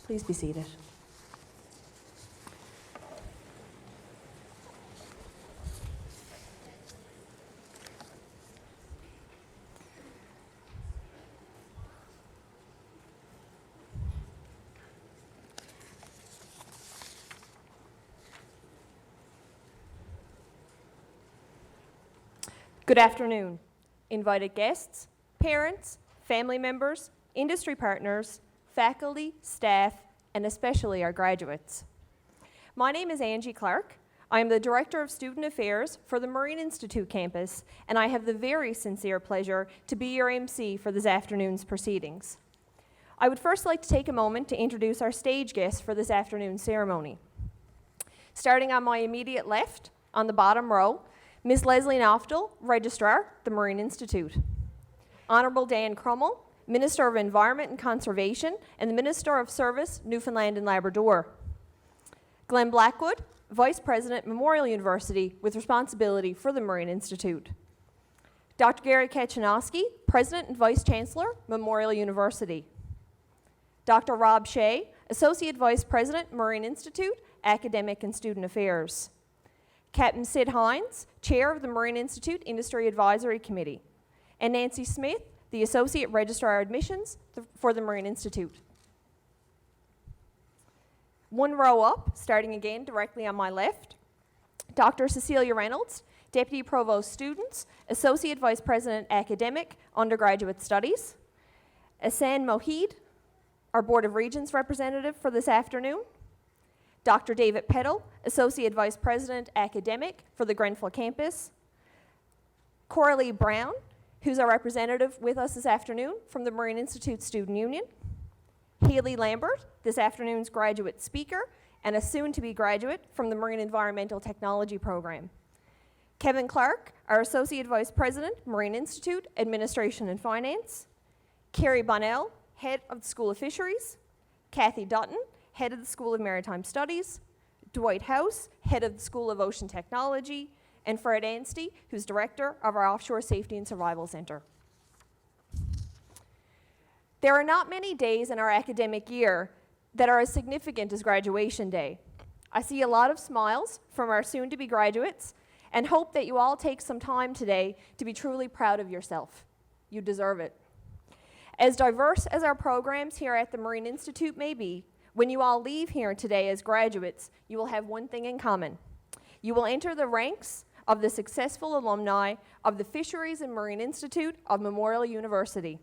Please be seated. Good afternoon, invited guests, parents, family members, industry partners, faculty, staff, and especially our graduates. My name is Angie Clark. I am the Director of Student Affairs for the Marine Institute campus, and I have the very sincere pleasure to be your MC for this afternoon's proceedings. I would first like to take a moment to introduce our stage guests for this afternoon's ceremony. Starting on my immediate left, on the bottom row, Ms. Leslie Noftel, Registrar, the Marine Institute. Honorable Dan Crummell, Minister of Environment and Conservation and the Minister of Service, Newfoundland and Labrador. Glenn Blackwood, Vice President, Memorial University, with responsibility for the Marine Institute. Dr. Gary Kachanowski, President and Vice Chancellor, Memorial University. Dr. Rob Shea, Associate Vice President, Marine Institute, Academic and Student Affairs. Captain Sid Hines, Chair of the Marine Institute Industry Advisory Committee, and Nancy Smith, the Associate Registrar Admissions for the Marine Institute. One row up, starting again directly on my left, Dr. Cecilia Reynolds, Deputy Provost Students, Associate Vice President Academic, Undergraduate Studies. Asan Mohid, our Board of Regents representative for this afternoon. Dr. David Peddle, Associate Vice President Academic for the Grenfell campus. Coralie Brown, who's our representative with us this afternoon from the Marine Institute Student Union. Haley Lambert, this afternoon's graduate speaker and a soon-to-be graduate from the Marine Environmental Technology program. Kevin Clark, our Associate Vice President, Marine Institute, Administration and Finance. Carrie Bonnell, Head of the School of Fisheries. Kathy Dutton, Head of the School of Maritime Studies. Dwight House, Head of the School of Ocean Technology. And Fred Anstey, who's Director of our Offshore Safety and Survival Center. There are not many days in our academic year that are as significant as graduation day. I see a lot of smiles from our soon-to-be graduates and hope that you all take some time today to be truly proud of yourself. You deserve it. As diverse as our programs here at the Marine Institute may be, when you all leave here today as graduates, you will have one thing in common. You will enter the ranks of the successful alumni of the Fisheries and Marine Institute of Memorial University.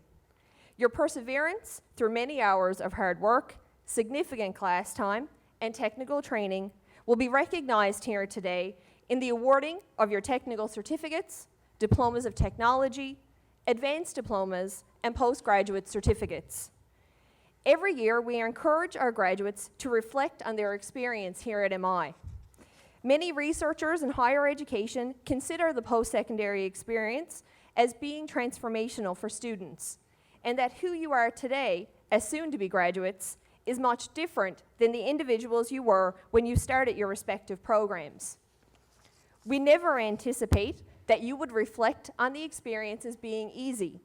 Your perseverance through many hours of hard work, significant class time, and technical training will be recognized here today in the awarding of your technical certificates, diplomas of technology, advanced diplomas, and postgraduate certificates. Every year, we encourage our graduates to reflect on their experience here at MI. Many researchers in higher education consider the post-secondary experience as being transformational for students, and that who you are today, as soon-to-be graduates, is much different than the individuals you were when you started your respective programs. We never anticipate that you would reflect on the experience as being easy,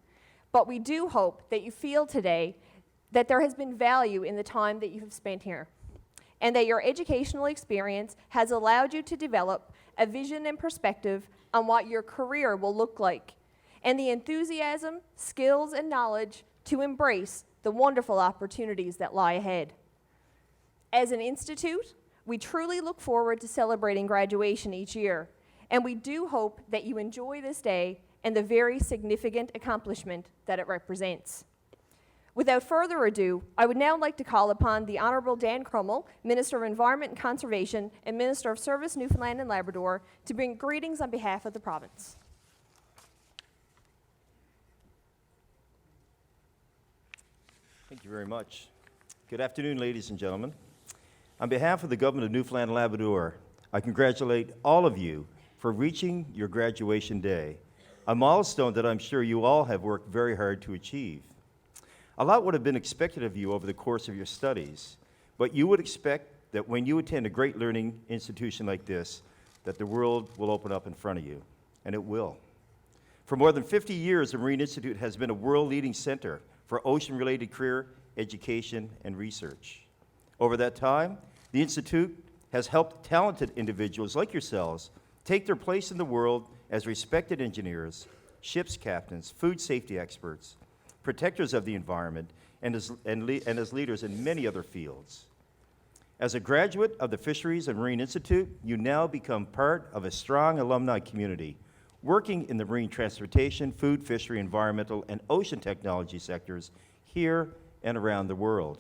but we do hope that you feel today that there has been value in the time that you have spent here, and that your educational experience has allowed you to develop a vision and perspective on what your career will look like, and the enthusiasm, skills, and knowledge to embrace the wonderful opportunities that lie ahead. As an institute, we truly look forward to celebrating graduation each year, and we do hope that you enjoy this day and the very significant accomplishment that it represents. Without further ado, I would now like to call upon the Honorable Dan Crummell, Minister of Environment and Conservation and Minister of Service, Newfoundland and Labrador, to bring greetings on behalf of the province. Thank you very much. Good afternoon, ladies and gentlemen. On behalf of the Government of Newfoundland and Labrador, I congratulate all of you for reaching your graduation day, a milestone that I'm sure you all have worked very hard to achieve. A lot would have been expected of you over the course of your studies, but you would expect that when you attend a great learning institution like this, that the world will open up in front of you, and it will. For more than 50 years, the Marine Institute has been a world-leading center for ocean-related career, education, and research. Over that time, the Institute has helped talented individuals like yourselves take their place in the world as respected engineers, ship's captains, food safety experts, protectors of the environment, and as leaders in many other fields. As a graduate of the Fisheries and Marine Institute, you now become part of a strong alumni community working in the marine transportation, food, fishery, environmental, and ocean technology sectors here and around the world.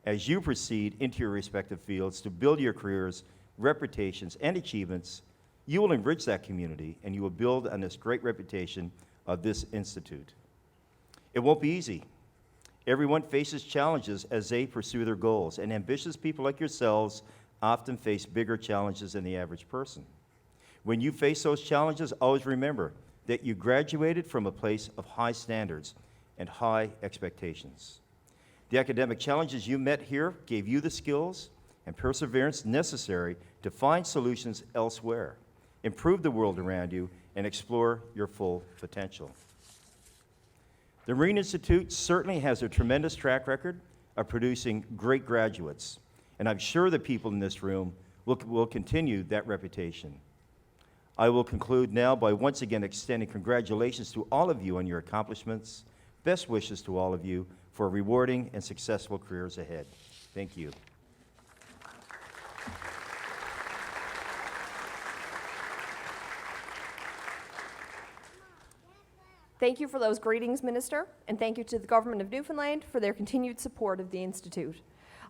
As you proceed into your respective fields to build your careers, reputations, and achievements, you will enrich that community and you will build on this great reputation of this institute. It won't be easy. Everyone faces challenges as they pursue their goals, and ambitious people like yourselves often face bigger challenges than the average person. When you face those challenges, always remember that you graduated from a place of high standards and high expectations. The academic challenges you met here gave you the skills and perseverance necessary to find solutions elsewhere, improve the world around you, and explore your full potential. The Marine Institute certainly has a tremendous track record of producing great graduates, and I'm sure the people in this room will continue that reputation. I will conclude now by once again extending congratulations to all of you on your accomplishments. Best wishes to all of you for rewarding and successful careers ahead. Thank you. Thank you for those greetings, Minister, and thank you to the Government of Newfoundland for their continued support of the Institute.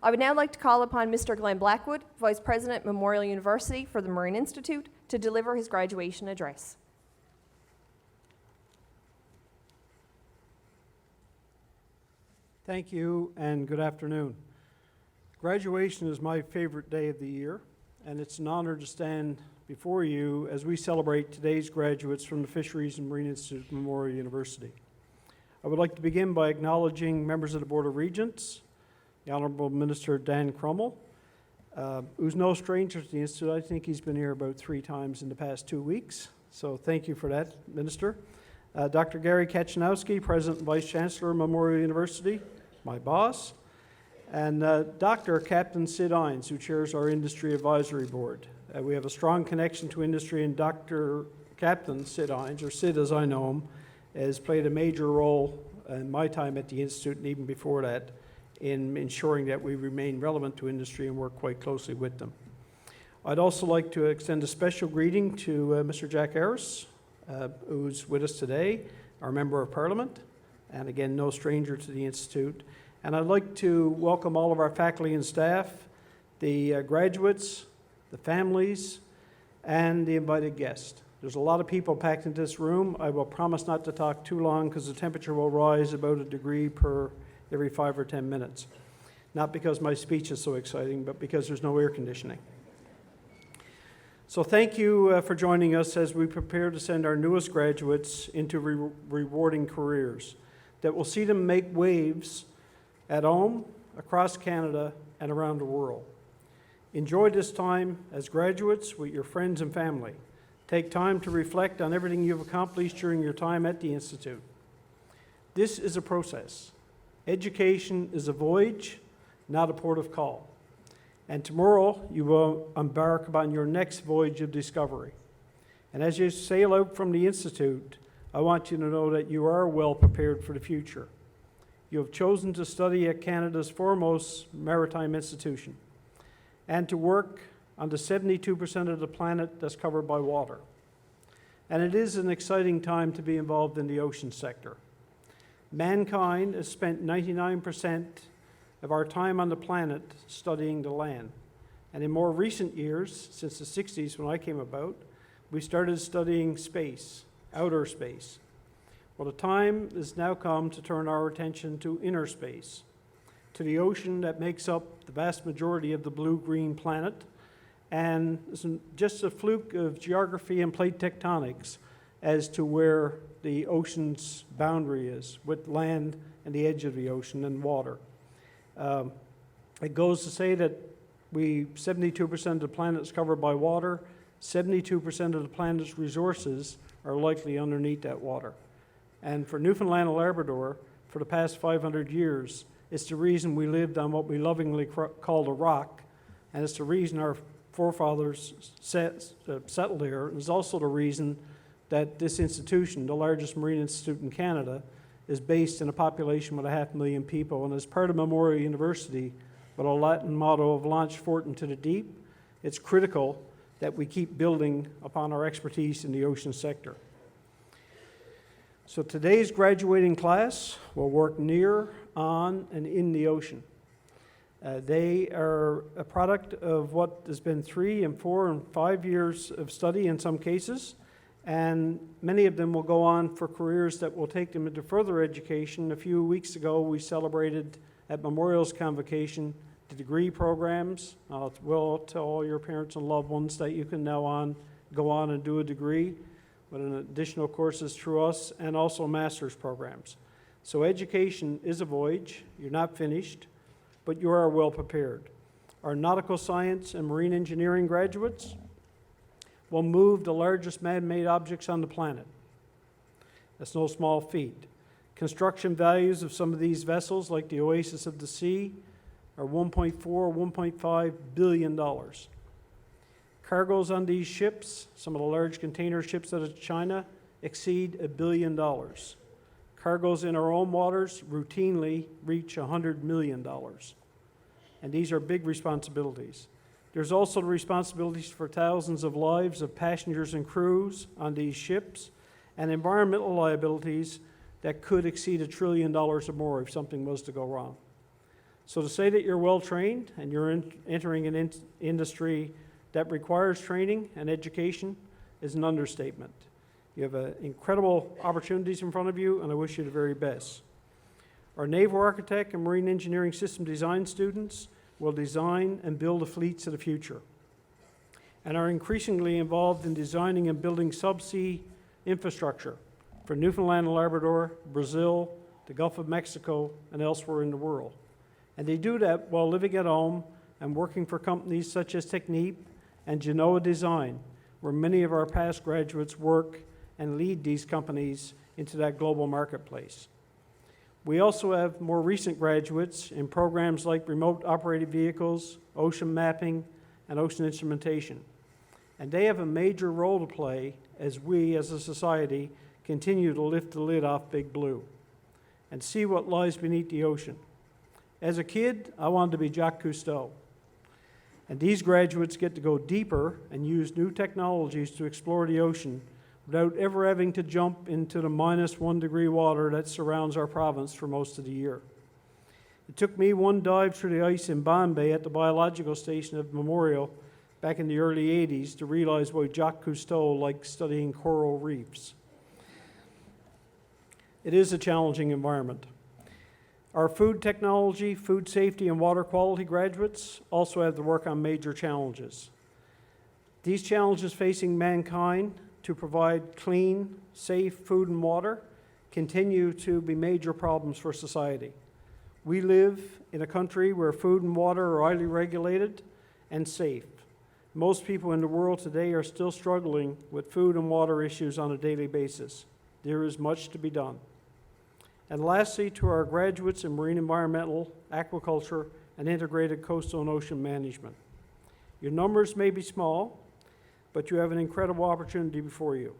I would now like to call upon Mr. Glenn Blackwood, Vice President, Memorial University for the Marine Institute, to deliver his graduation address. Thank you and good afternoon. Graduation is my favorite day of the year, and it's an honor to stand before you as we celebrate today's graduates from the Fisheries and Marine Institute of Memorial University. I would like to begin by acknowledging members of the Board of Regents, the Honorable Minister Dan Crummell, who's no stranger to the Institute. I think he's been here about 3 times in the past 2 weeks, so thank you for that, Minister. Dr. Gary Kachanowski, President and Vice Chancellor of Memorial University, my boss, and Dr. Captain Sid Ines, who chairs our Industry Advisory Board. We have a strong connection to industry, and Dr. Captain Sid Ines, or Sid as I know him, has played a major role in my time at the Institute and even before that in ensuring that we remain relevant to industry and work quite closely with them. I'd also like to extend a special greeting to Mr. Jack Harris, who's with us today, our Member of Parliament, and again, no stranger to the Institute. And I'd like to welcome all of our faculty and staff, the graduates, the families, and the invited guests. There's a lot of people packed into this room. I will promise not to talk too long because the temperature will rise about 1 degree per every 5 or 10 minutes. Not because my speech is so exciting, but because there's no air conditioning. So thank you for joining us as we prepare to send our newest graduates into rewarding careers that will see them make waves at home, across Canada, and around the world. Enjoy this time as graduates with your friends and family. Take time to reflect on everything you've accomplished during your time at the Institute. This is a process. Education is a voyage, not a port of call. And tomorrow you will embark upon your next voyage of discovery. And as you sail out from the Institute, I want you to know that you are well prepared for the future. You have chosen to study at Canada's foremost maritime institution and to work on the 72% of the planet that's covered by water. And it is an exciting time to be involved in the ocean sector. Mankind has spent 99% of our time on the planet studying the land. And in more recent years, since the 60s when I came about, we started studying space, outer space. Well, the time has now come to turn our attention to inner space, to the ocean that makes up the vast majority of the blue-green planet, and it's just a fluke of geography and plate tectonics as to where the ocean's boundary is, with land and the edge of the ocean and water. It goes to say that 72% of the planet is covered by water, 72% of the planet's resources are likely underneath that water. And for Newfoundland and Labrador, for the past 500 years, It's the reason we lived on what we lovingly called a rock, and it's the reason our forefathers settled here. It's also the reason that this institution, the largest marine institute in Canada, is based in a population with 500,000 people, and as part of Memorial University, with a Latin motto of launch forth into the deep, it's critical that we keep building upon our expertise in the ocean sector. So today's graduating class will work near, on, and in the ocean. They are a product of what has been 3 and 4 and 5 years of study in some cases, and many of them will go on for careers that will take them into further education. A few weeks ago, we celebrated at Memorial's Convocation the degree programs. We'll tell all your parents and loved ones that you can now go on and do a degree with an additional courses through us, and also master's programs. So education is a voyage. You're not finished, but you are well prepared. Our nautical science and marine engineering graduates will move the largest man-made objects on the planet. That's no small feat. Construction values of some of these vessels, like the Oasis of the Sea, are $1.4, $1.5 billion. Cargoes on these ships, some of the large container ships out of China, exceed $1 billion. Cargoes in our own waters routinely reach $100 million. And these are big responsibilities. There's also the responsibilities for thousands of lives of passengers and crews on these ships, and environmental liabilities that could exceed $1 trillion or more if something was to go wrong. So to say that you're well trained and you're entering an industry that requires training and education is an understatement. You have incredible opportunities in front of you, and I wish you the very best. Our naval architect and marine engineering system design students will design and build the fleets of the future, and are increasingly involved in designing and building subsea infrastructure for Newfoundland and Labrador, Brazil, the Gulf of Mexico, and elsewhere in the world. And they do that while living at home and working for companies such as Technip and Genoa Design, where many of our past graduates work and lead these companies into that global marketplace. We also have more recent graduates in programs like remote operated vehicles, ocean mapping, and ocean instrumentation. And they have a major role to play as we, as a society, continue to lift the lid off Big Blue and see what lies beneath the ocean. As a kid, I wanted to be Jacques Cousteau. And these graduates get to go deeper and use new technologies to explore the ocean without ever having to jump into the -1 degree water that surrounds our province for most of the year. It took me one dive through the ice in Bombay at the biological station of Memorial back in the early 80s to realize why Jacques Cousteau liked studying coral reefs. It is a challenging environment. Our food technology, food safety, and water quality graduates also have to work on major challenges. These challenges facing mankind to provide clean, safe food and water continue to be major problems for society. We live in a country where food and water are highly regulated and safe. Most people in the world today are still struggling with food and water issues on a daily basis. There is much to be done. And lastly, to our graduates in marine environmental, aquaculture, and integrated coastal and ocean management. Your numbers may be small, but you have an incredible opportunity before you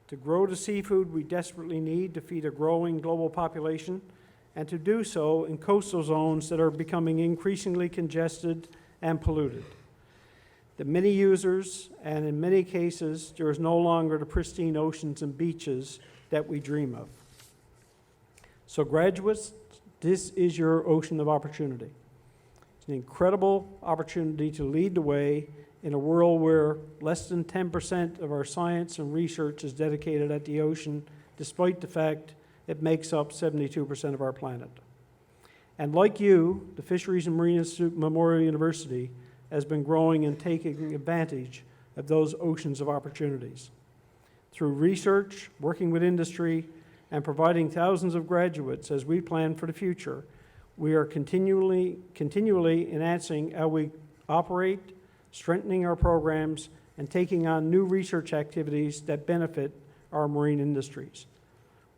to grow the seafood we desperately need to feed a growing global population, and to do so in coastal zones that are becoming increasingly congested and polluted. The many users, and in many cases, there is no longer the pristine oceans and beaches that we dream of. So graduates, this is your ocean of opportunity. It's an incredible opportunity to lead the way in a world where less than 10% of our science and research is dedicated at the ocean, despite the fact it makes up 72% of our planet. And like you, the Fisheries and Marine Institute Memorial University has been growing and taking advantage of those oceans of opportunities. Through research, working with industry, and providing thousands of graduates as we plan for the future, we are continually enhancing how we operate, strengthening our programs, and taking on new research activities that benefit our marine industries.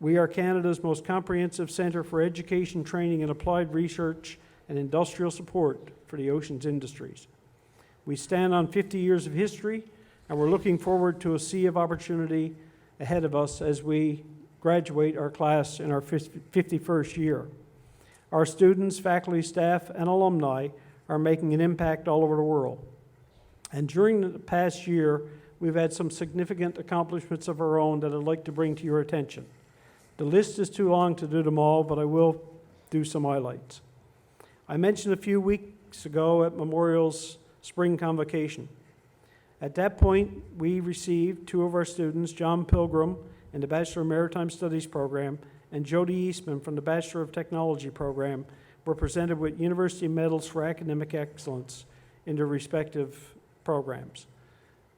We are Canada's most comprehensive centre for education, training, and applied research and industrial support for the oceans industries. We stand on 50 years of history, and we're looking forward to a sea of opportunity ahead of us as we graduate our class in our 51st year. Our students, faculty, staff, and alumni are making an impact all over the world. And during the past year, we've had some significant accomplishments of our own that I'd like to bring to your attention. The list is too long to do them all, but I will do some highlights. I mentioned a few weeks ago at Memorial's spring convocation. At that point, we received two of our students, John Pilgrim in the Bachelor of Maritime Studies program and Jody Eastman from the Bachelor of Technology program, were presented with university medals for academic excellence in their respective programs.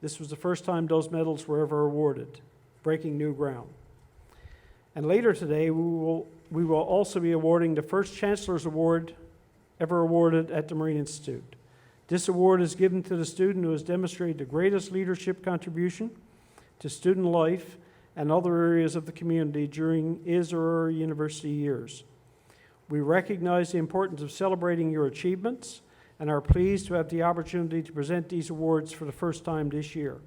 This was the first time those medals were ever awarded, breaking new ground. And later today, we will also be awarding the first Chancellor's Award ever awarded at the Marine Institute. This award is given to the student who has demonstrated the greatest leadership contribution to student life and other areas of the community during his or her university years. We recognize the importance of celebrating your achievements and are pleased to have the opportunity to present these awards for the first time this year.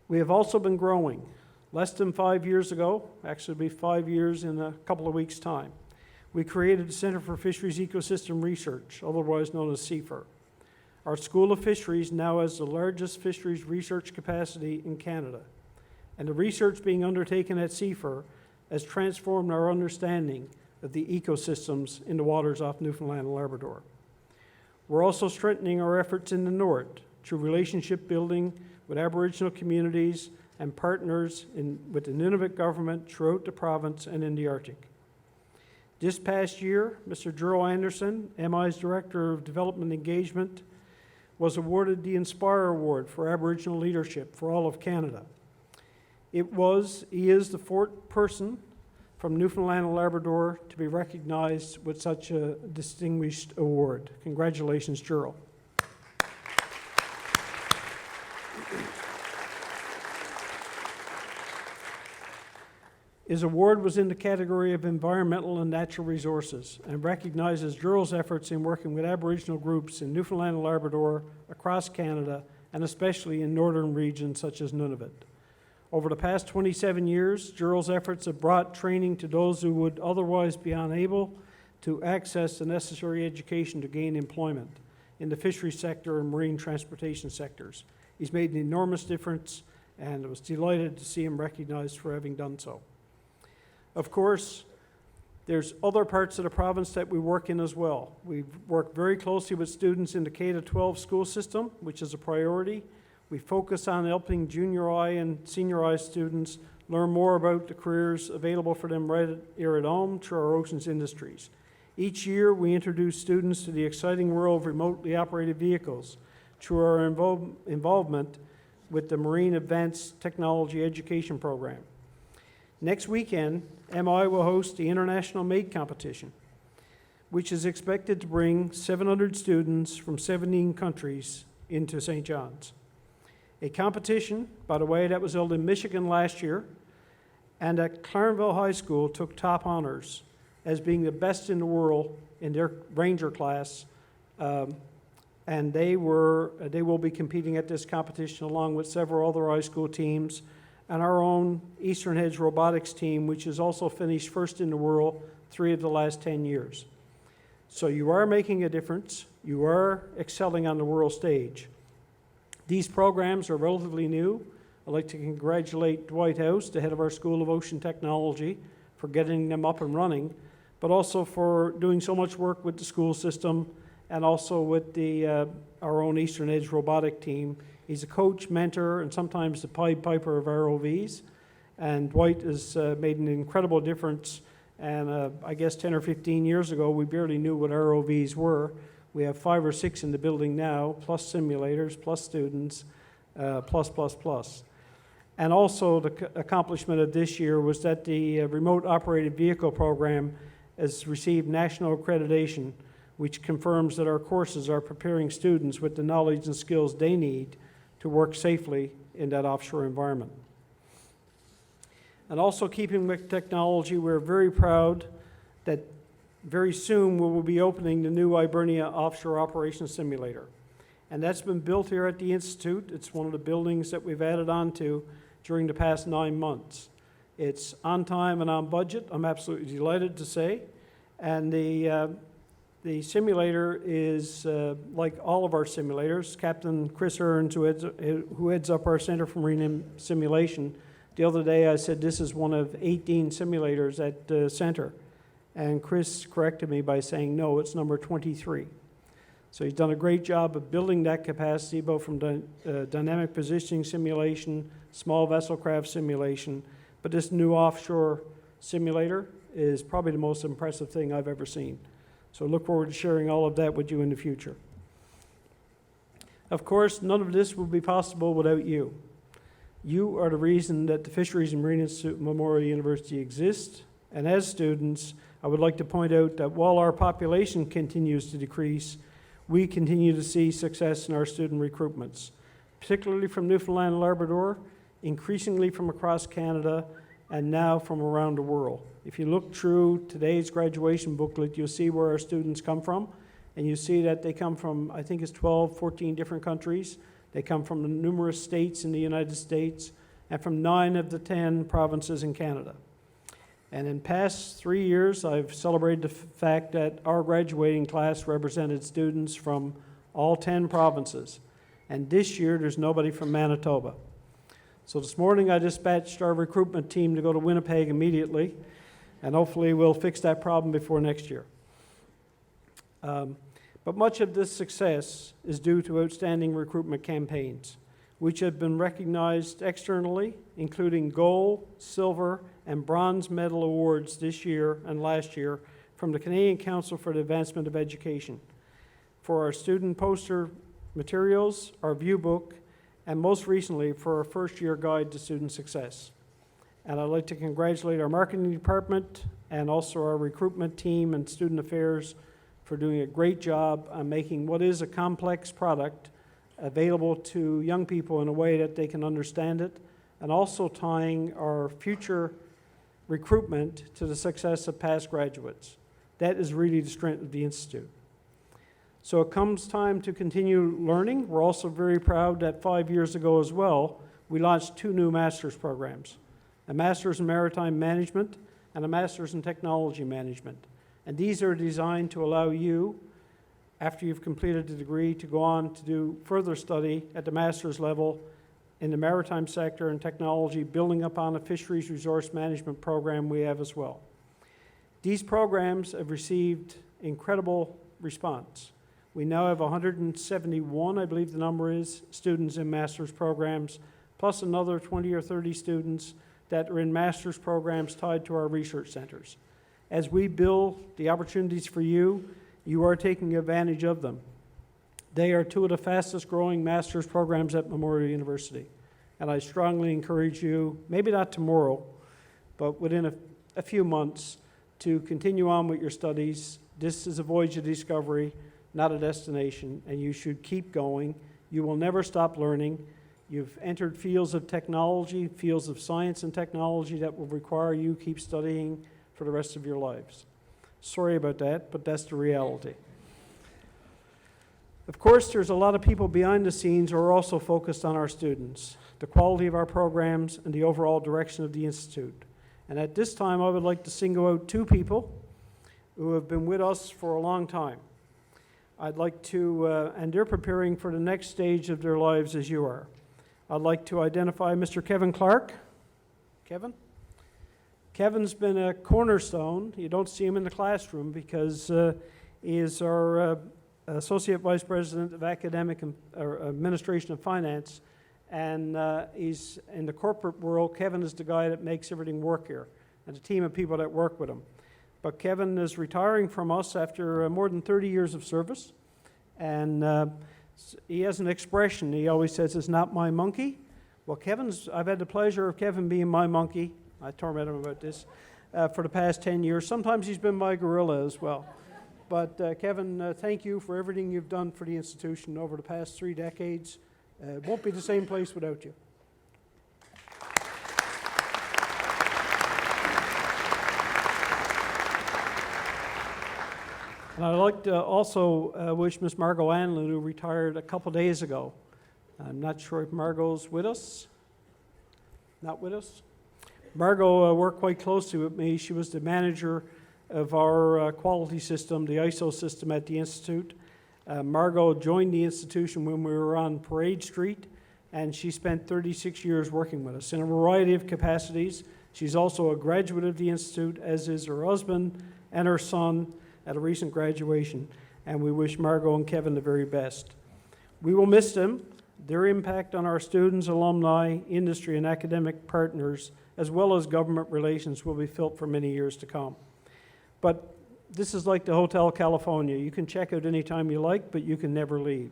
We have also been growing. Less than 5 years ago, actually it'll be 5 years in a couple of weeks' time, we created the Center for Fisheries Ecosystem Research, otherwise known as CFIR. Our School of Fisheries now has the largest fisheries research capacity in Canada, and the research being undertaken at CFIR has transformed our understanding of the ecosystems in the waters off Newfoundland and Labrador. We're also strengthening our efforts in the North through relationship building with Aboriginal communities and partners with the Nunavut government throughout the province and in the Arctic. This past year, Mr. Juro Anderson, MI's Director of Development Engagement, was awarded the Inspire Award for Aboriginal Leadership for all of Canada. He is the fourth person from Newfoundland and Labrador to be recognized with such a distinguished award. Congratulations, Juro. His award was in the category of environmental and natural resources and recognizes Juro's efforts in working with Aboriginal groups in Newfoundland and Labrador, across Canada, and especially in northern regions such as Nunavut. Over the past 27 years, Juro's efforts have brought training to those who would otherwise be unable to access the necessary education to gain employment in the fisheries sector and marine transportation sectors. He's made an enormous difference, and I was delighted to see him recognized for having done so. Of course, there's other parts of the province that we work in as well. We work very closely with students in the K-12 school system, which is a priority. We focus on helping junior high and senior high students learn more about the careers available for them right here at home through our oceans industries. Each year, we introduce students to the exciting world of remotely operated vehicles through our involvement with the Marine Advanced Technology Education Program. Next weekend, MI will host the International Mate Competition, which is expected to bring 700 students from 17 countries into St. John's. A competition, by the way, that was held in Michigan last year, and at Clarenville High School took top honors as being the best in the world in their Ranger class, and they will be competing at this competition along with several other high school teams and our own Eastern Hedge robotics team, which has also finished first in the world 3 of the last 10 years. So you are making a difference. You are excelling on the world stage. These programs are relatively new. I'd like to congratulate Dwight House, the head of our School of Ocean Technology, for getting them up and running, but also for doing so much work with the school system and also with our own Eastern Edge robotic team. He's a coach, mentor, and sometimes the Pied Piper of ROVs. And Dwight has made an incredible difference. And I guess 10 or 15 years ago, we barely knew what ROVs were. We have 5 or 6 in the building now, plus simulators, plus students, plus. And also the accomplishment of this year was that the Remote Operated Vehicle Program has received national accreditation, which confirms that our courses are preparing students with the knowledge and skills they need to work safely in that offshore environment. And also keeping with technology, we're very proud that very soon we will be opening the new Hibernia Offshore Operations Simulator. And that's been built here at the Institute. It's one of the buildings that we've added on to during the past 9 months. It's on time and on budget, I'm absolutely delighted to say. And the simulator is like all of our simulators. Captain Chris Earns, who heads up our Center for Marine Simulation, the other day I said this is one of 18 simulators at the center. And Chris corrected me by saying, no, it's number 23. So he's done a great job of building that capacity, both from dynamic positioning simulation, small vessel craft simulation, but this new offshore simulator is probably the most impressive thing I've ever seen. So look forward to sharing all of that with you in the future. Of course, none of this would be possible without you. You are the reason that the Fisheries and Marine Institute Memorial University exists, and as students, I would like to point out that while our population continues to decrease, we continue to see success in our student recruitments, particularly from Newfoundland and Labrador, increasingly from across Canada, and now from around the world. If you look through today's graduation booklet, you'll see where our students come from, and you see that they come from, I think it's 12, 14 different countries. They come from the numerous states in the United States, and from 9 of the 10 provinces in Canada. And in past 3 years, I've celebrated the fact that our graduating class represented students from all 10 provinces. And this year, there's nobody from Manitoba. So this morning, I dispatched our recruitment team to go to Winnipeg immediately, and hopefully we'll fix that problem before next year. But much of this success is due to outstanding recruitment campaigns, which have been recognized externally, including gold, silver, and bronze medal awards this year and last year from the Canadian Council for the Advancement of Education for our student poster materials, our view book, and most recently for our first-year guide to student success. And I'd like to congratulate our marketing department and also our recruitment team and student affairs for doing a great job on making what is a complex product available to young people in a way that they can understand it, and also tying our future recruitment to the success of past graduates. That is really the strength of the Institute. So it comes time to continue learning. We're also very proud that 5 years ago as well, we launched 2 new master's programs, a Master's in Maritime Management and a Master's in Technology Management. And these are designed to allow you, after you've completed the degree, to go on to do further study at the master's level in the maritime sector and technology, building upon a fisheries resource management program we have as well. These programs have received incredible response. We now have 171, I believe the number is, students in master's programs, plus another 20 or 30 students that are in master's programs tied to our research centers. As we build the opportunities for you, you are taking advantage of them. They are 2 of the fastest growing master's programs at Memorial University. And I strongly encourage you, maybe not tomorrow, but within a few months, to continue on with your studies. This is a voyage of discovery, not a destination, and you should keep going. You will never stop learning. You've entered fields of technology, fields of science and technology that will require you keep studying for the rest of your lives. Sorry about that, but that's the reality. Of course, there's a lot of people behind the scenes who are also focused on our students, the quality of our programs, and the overall direction of the Institute. And at this time, I would like to single out 2 people who have been with us for a long time. I'd like to, and they're preparing for the next stage of their lives as you are. I'd like to identify Mr. Kevin Clark. Kevin? Kevin's been a cornerstone. You don't see him in the classroom because he is our Associate Vice President of Academic and Administration and Finance, and he's in the corporate world. Kevin is the guy that makes everything work here, and a team of people that work with him. But Kevin is retiring from us after more than 30 years of service, and he has an expression. He always says, "It's not my monkey." Well, I've had the pleasure of Kevin being my monkey. I torment him about this for the past 10 years. Sometimes he's been my gorilla as well. But Kevin, thank you for everything you've done for the institution over the past 3 decades. It won't be the same place without you. And I'd like to also wish Miss Margot Anlin, who retired a couple days ago. I'm not sure if Margot's with us. Not with us? Margot worked quite closely with me. She was the manager of our quality system, the ISO system at the Institute. Margot joined the institution when we were on Parade Street, and she spent 36 years working with us in a variety of capacities. She's also a graduate of the Institute, as is her husband and her son at a recent graduation, and we wish Margot and Kevin the very best. We will miss them. Their impact on our students, alumni, industry, and academic partners, as well as government relations, will be felt for many years to come. But this is like the Hotel California. You can check out anytime you like, but you can never leave.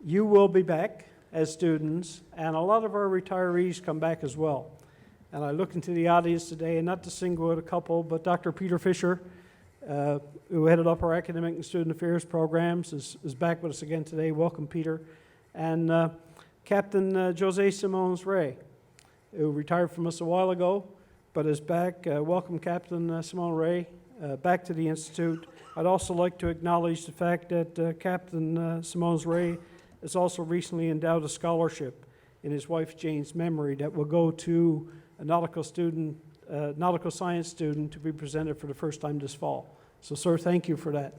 You will be back as students, and a lot of our retirees come back as well. And I look into the audience today, and not to single out a couple, but Dr. Peter Fisher, who headed up our academic and student affairs programs, is back with us again today. Welcome, Peter. And Captain Jose Simons Ray, who retired from us a while ago, but is back. Welcome, Captain Simon Ray, back to the Institute. I'd also like to acknowledge the fact that Captain Simons Ray is also recently endowed a scholarship in his wife Jane's memory that will go to a nautical science student to be presented for the first time this fall. So, sir, thank you for that.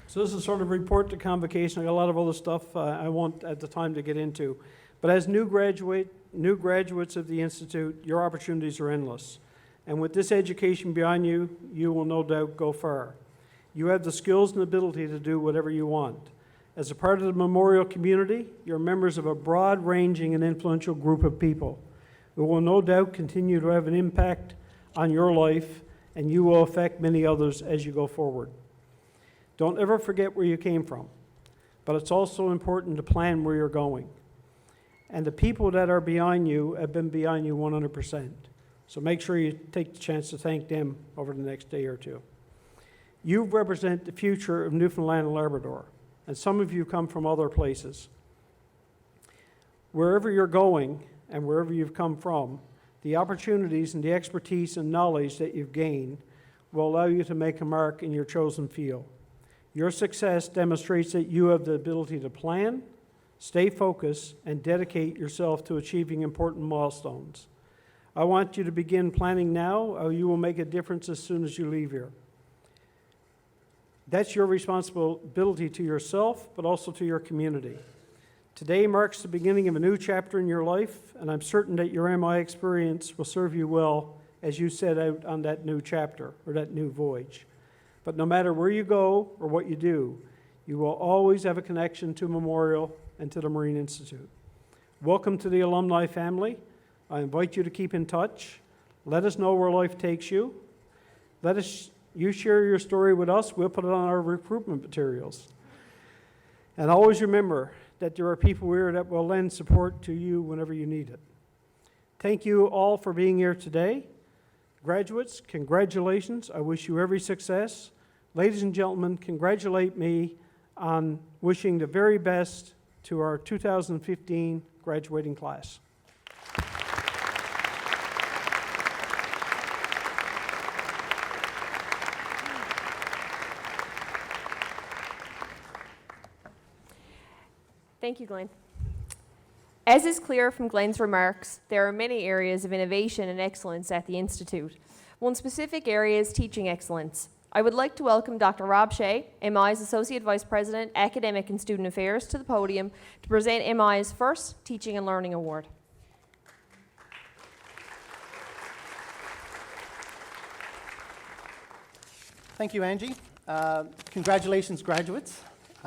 So this is sort of a report to Convocation. I got a lot of other stuff I won't at the time to get into. But as new graduates of the Institute, your opportunities are endless. And with this education behind you, you will no doubt go far. You have the skills and ability to do whatever you want. As a part of the memorial community, you're members of a broad-ranging and influential group of people who will no doubt continue to have an impact on your life, and you will affect many others as you go forward. Don't ever forget where you came from, but it's also important to plan where you're going. And the people that are behind you have been behind you 100%. So make sure you take the chance to thank them over the next day or two. You represent the future of Newfoundland and Labrador, and some of you come from other places. Wherever you're going and wherever you've come from, the opportunities and the expertise and knowledge that you've gained will allow you to make a mark in your chosen field. Your success demonstrates that you have the ability to plan, stay focused, and dedicate yourself to achieving important milestones. I want you to begin planning now, or you will make a difference as soon as you leave here. That's your responsibility to yourself, but also to your community. Today marks the beginning of a new chapter in your life, and I'm certain that your MI experience will serve you well as you set out on that new chapter, or that new voyage. But no matter where you go or what you do, you will always have a connection to Memorial and to the Marine Institute. Welcome to the alumni family. I invite you to keep in touch. Let us know where life takes you. You share your story with us. We'll put it on our recruitment materials. And always remember that there are people here that will lend support to you whenever you need it. Thank you all for being here today. Graduates, congratulations. I wish you every success. Ladies and gentlemen, congratulate me on wishing the very best to our 2015 graduating class. Thank you, Glenn. As is clear from Glenn's remarks, there are many areas of innovation and excellence at the Institute. One specific area is teaching excellence. I would like to welcome Dr. Rob Shea, MI's Associate Vice President, Academic and Student Affairs, to the podium to present MI's first Teaching and Learning Award. Thank you, Angie. Congratulations, graduates.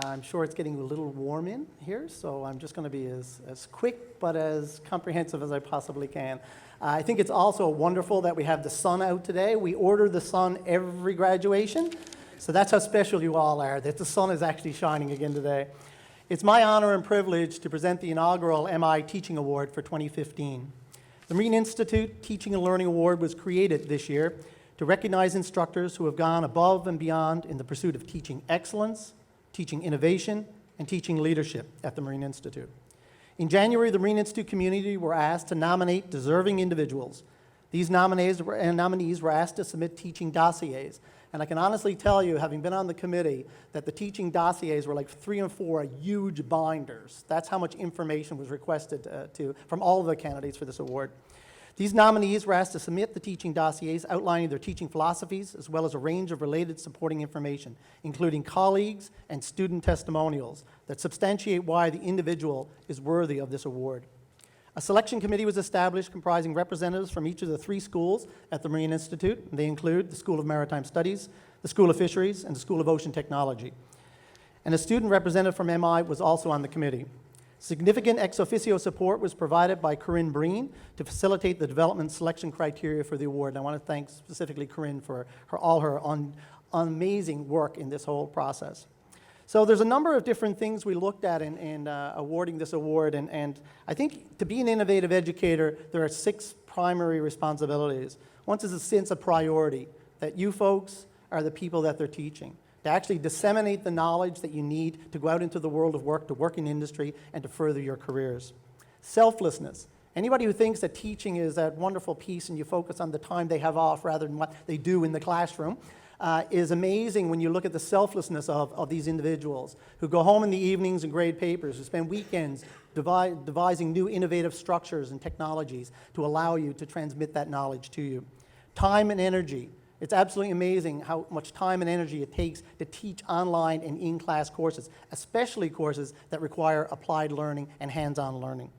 I'm sure it's getting a little warm in here, so I'm just going to be as quick but as comprehensive as I possibly can. I think it's also wonderful that we have the sun out today. We order the sun every graduation, so that's how special you all are, that the sun is actually shining again today. It's my honor and privilege to present the inaugural MI Teaching Award for 2015. The Marine Institute Teaching and Learning Award was created this year to recognize instructors who have gone above and beyond in the pursuit of teaching excellence, teaching innovation, and teaching leadership at the Marine Institute. In January, the Marine Institute community were asked to nominate deserving individuals. These nominees were asked to submit teaching dossiers. And I can honestly tell you, having been on the committee, that the teaching dossiers were like 3 and 4 huge binders. That's how much information was requested from all of the candidates for this award. These nominees were asked to submit the teaching dossiers outlining their teaching philosophies, as well as a range of related supporting information, including colleagues and student testimonials that substantiate why the individual is worthy of this award. A selection committee was established comprising representatives from each of the 3 schools at the Marine Institute. They include the School of Maritime Studies, the School of Fisheries, and the School of Ocean Technology. And a student representative from MI was also on the committee. Significant ex officio support was provided by Corinne Breen to facilitate the development selection criteria for the award. And I want to thank specifically Corinne for all her amazing work in this whole process. So there's a number of different things we looked at in awarding this award, and I think to be an innovative educator, there are 6 primary responsibilities. One is a sense of priority, that you folks are the people that they're teaching, to actually disseminate the knowledge that you need to go out into the world of work, to work in industry, and to further your careers. Selflessness. Anybody who thinks that teaching is that wonderful piece and you focus on the time they have off rather than what they do in the classroom, is amazing when you look at the selflessness of these individuals who go home in the evenings and grade papers, who spend weekends devising new innovative structures and technologies to allow you to transmit that knowledge to you. Time and energy. It's absolutely amazing how much time and energy it takes to teach online and in-class courses, especially courses that require applied learning and hands-on learning.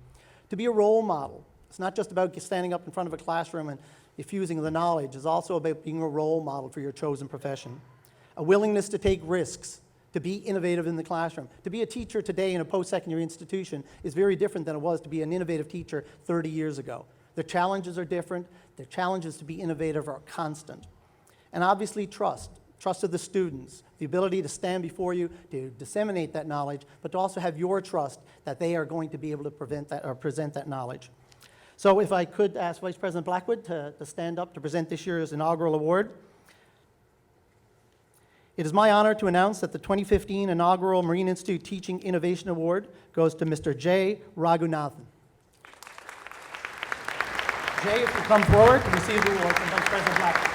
To be a role model. It's not just about standing up in front of a classroom and diffusing the knowledge. It's also about being a role model for your chosen profession. A willingness to take risks, to be innovative in the classroom. To be a teacher today in a post-secondary institution is very different than it was to be an innovative teacher 30 years ago. The challenges are different. The challenges to be innovative are constant. And obviously trust. Trust of the students, the ability to stand before you, to disseminate that knowledge, but to also have your trust that they are going to be able to present that knowledge. So if I could ask Vice President Blackwood to stand up to present this year's inaugural award. It is my honor to announce that the 2015 inaugural Marine Institute Teaching Innovation Award goes to Mr. J. Raghunathan. Jay, if you come forward to receive the award from Vice President Blackwood.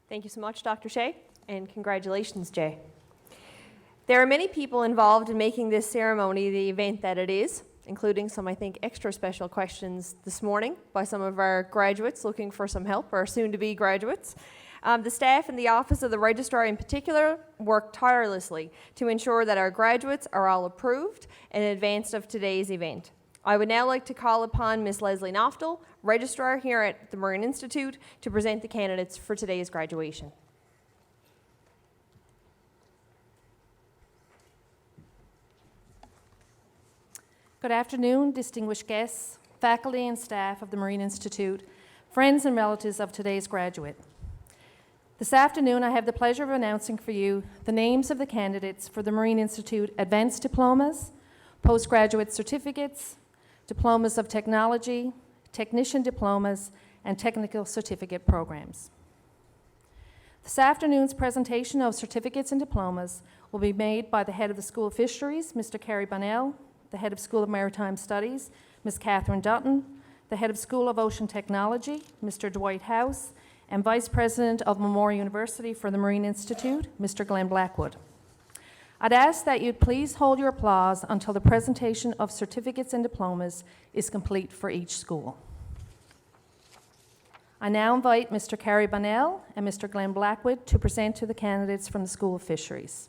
Thank you so much, Dr. Shea, and congratulations, Jay. There are many people involved in making this ceremony the event that it is, including some, I think, extra special questions this morning by some of our graduates looking for some help, or soon-to-be graduates. The staff and the Office of the Registrar in particular work tirelessly to ensure that our graduates are all approved in advance of today's event. I would now like to call upon Ms. Leslie Noftel, Registrar here at the Marine Institute, to present the candidates for today's graduation. Good afternoon, distinguished guests, faculty and staff of the Marine Institute, friends and relatives of today's graduate. This afternoon, I have the pleasure of announcing for you the names of the candidates for the Marine Institute Advanced Diplomas, Postgraduate Certificates, Diplomas of Technology, Technician Diplomas, and Technical Certificate programs. This afternoon's presentation of certificates and diplomas will be made by the head of the School of Fisheries, Mr. Kerry Bonnell, the head of School of Maritime Studies, Ms. Catherine Dutton, the head of School of Ocean Technology, Mr. Dwight House, and Vice President of Memorial University for the Marine Institute, Mr. Glenn Blackwood. I'd ask that you'd please hold your applause until the presentation of certificates and diplomas is complete for each school. I now invite Mr. Kerry Bonnell and Mr. Glenn Blackwood to present to the candidates from the School of Fisheries.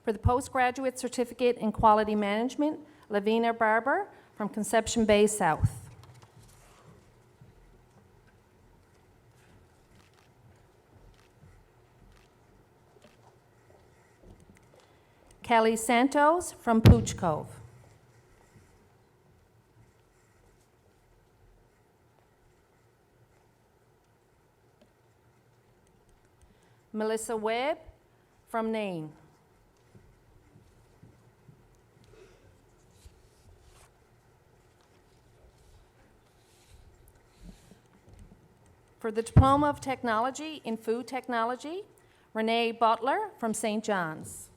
For the postgraduate certificate in quality management, Lavina Barber from Conception Bay South. Kelly Santos from Pooch Cove. Melissa Webb from Nain. For the Diploma of Technology in Food Technology, Renee Butler from St. John's.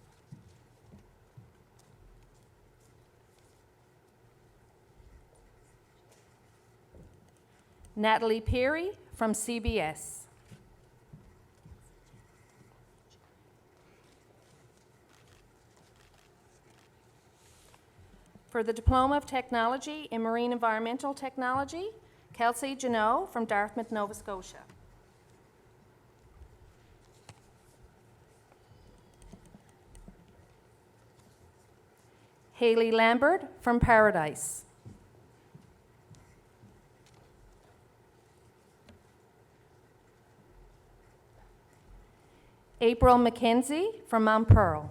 Natalie Peary from CBS. For the Diploma of Technology in Marine Environmental Technology, Kelsey Janot from Dartmouth, Nova Scotia. Haley Lambert from Paradise. April McKenzie from Mount Pearl.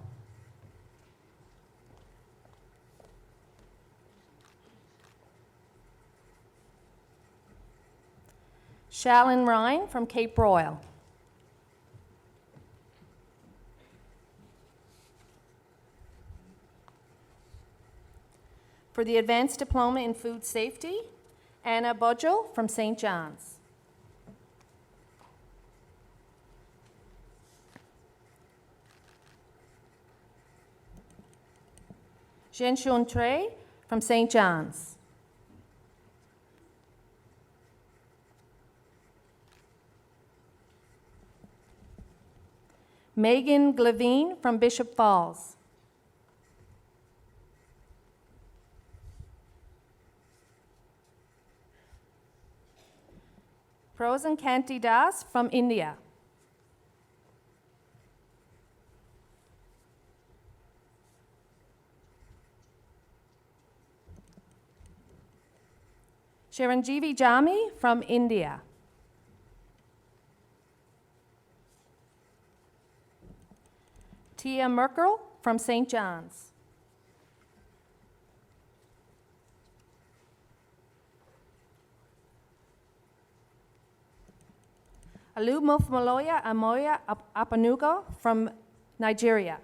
Shalyn Ryan from Cape Royal. For the Advanced Diploma in Food Safety, Anna Budgel from St. John's. Zhenshun Trey from St. John's. Megan Glavine from Bishop Falls. Prosen Kanti Das from India. Chiranjeevi Jami from India. Tia Merkel from St. John's. Alumofmaloya Amoya Apanugo from Nigeria.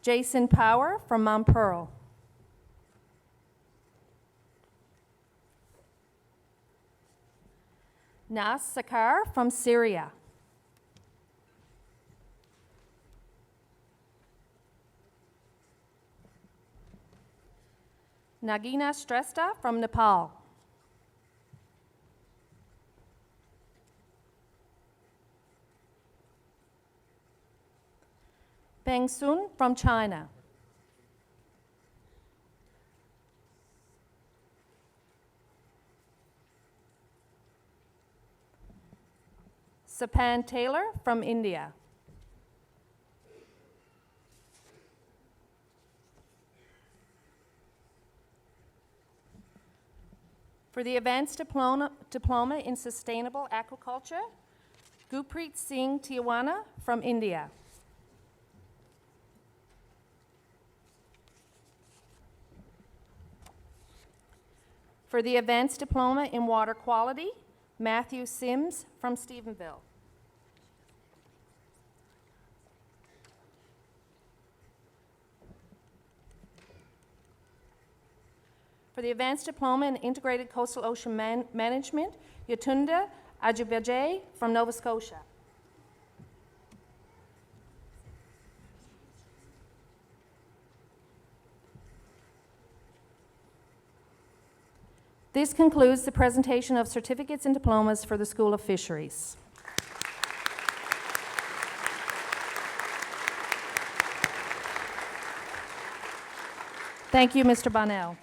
Jason Power from Mount Pearl. Nas Sakar from Syria. Nagina Stresta from Nepal. Peng Sun from China. Sapan Taylor from India. For the Advanced Diploma in Sustainable Aquaculture, Gurpreet Singh Tiwana from India. For the Advanced Diploma in Water Quality, Matthew Sims from Stephenville. For the Advanced Diploma in Integrated Coastal Ocean Management, Yatunda Ajibajay from Nova Scotia. This concludes the presentation of certificates and diplomas for the School of Fisheries. Thank you, Mr. Bonnell.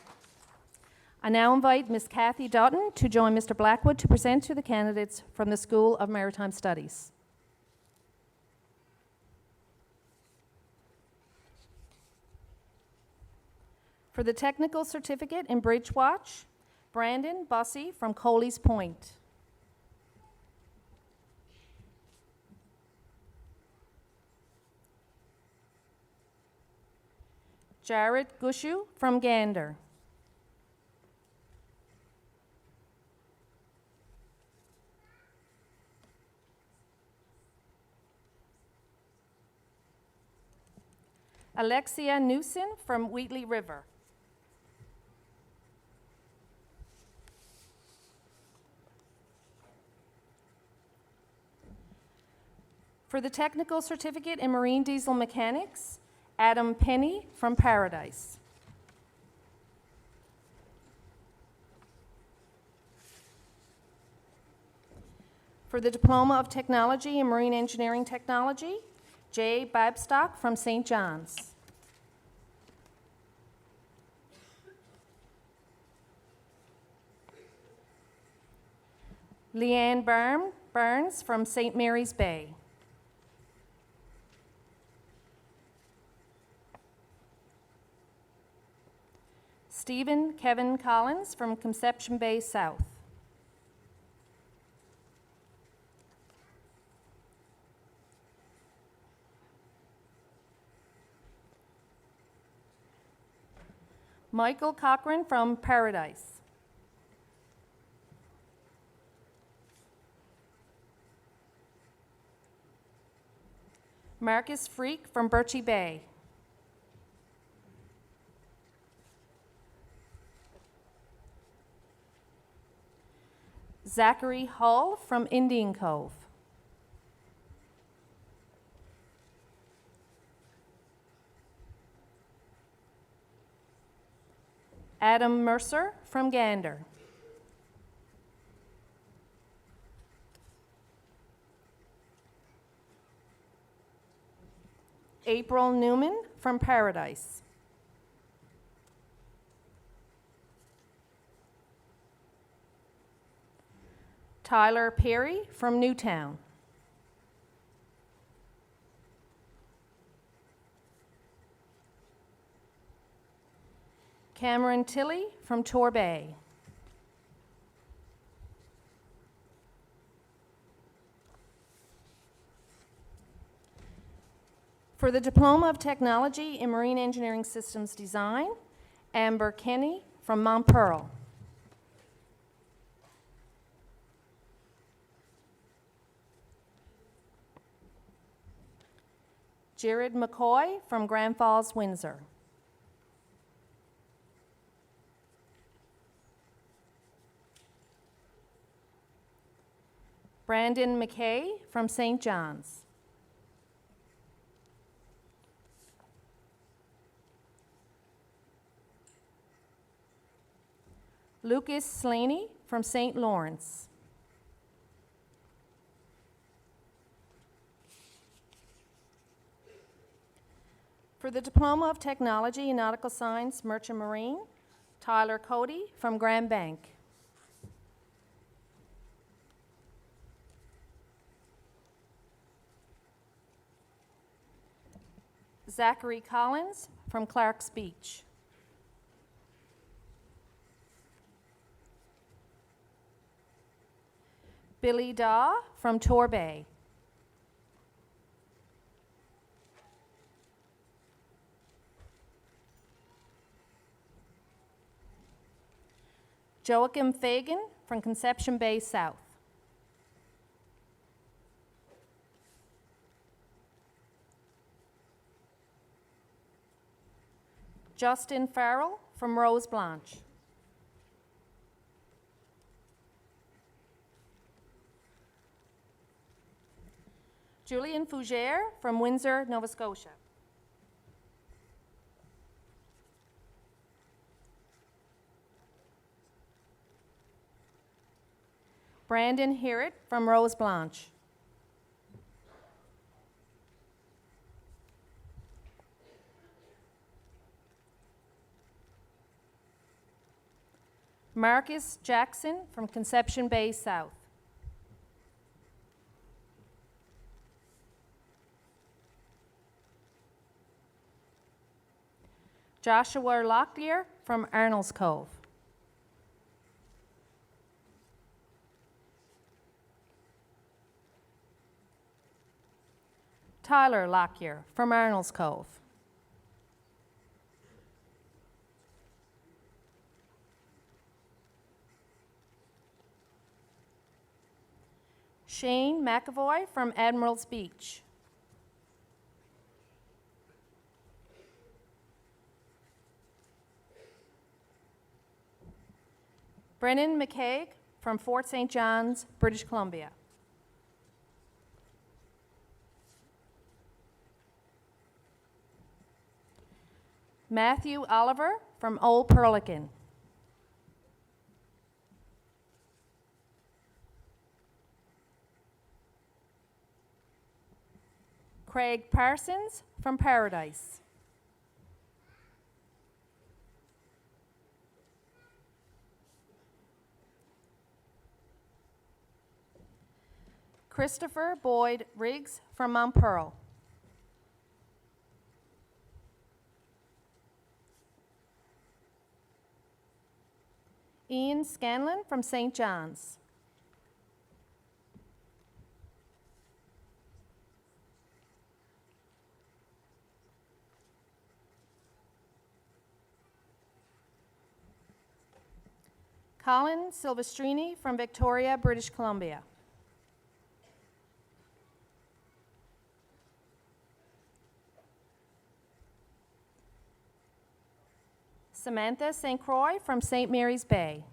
I now invite Ms. Kathy Dutton to join Mr. Blackwood to present to the candidates from the School of Maritime Studies. For the Technical Certificate in Bridge Watch, Brandon Bussey from Coley's Point. Jared Gushu from Gander. Alexia Newson from Wheatley River. For the Technical Certificate in Marine Diesel Mechanics, Adam Penny from Paradise. For the Diploma of Technology in Marine Engineering Technology, Jay Babstock from St. John's. Leanne Burns from St. Mary's Bay. Stephen Kevin Collins from Conception Bay South. Michael Cochran from Paradise. Marcus Freak from Birchie Bay. Zachary Hull from Indian Cove. Adam Mercer from Gander. April Newman from Paradise. Tyler Perry from Newtown. Cameron Tilley from Torbay. For the Diploma of Technology in Marine Engineering Systems Design, Amber Kenny from Mount Pearl. Jared McCoy from Grand Falls, Windsor. Brandon McKay from St. John's. Lucas Slaney from St. Lawrence. For the Diploma of Technology in Nautical Science, Merchant Marine, Tyler Cody from Grand Bank. Zachary Collins from Clark's Beach. Billy Daw from Torbay. Joachim Fagan from Conception Bay South. Justin Farrell from Rose Blanche. Julian Fougere from Windsor, Nova Scotia. Brandon Herritt from Rose Blanche. Marcus Jackson from Conception Bay South. Joshua Locklear from Arnold's Cove. Tyler Lockyer from Arnold's Cove. Shane McAvoy from Admiral's Beach. Brennan McCaig from Fort St. John's, British Columbia. Matthew Oliver from Old Perlican. Craig Parsons from Paradise. Christopher Boyd Riggs from Mount Pearl. Ian Scanlon from St. John's. Colin Silvestrini from Victoria, British Columbia. Samantha St. Croix from St. Mary's Bay.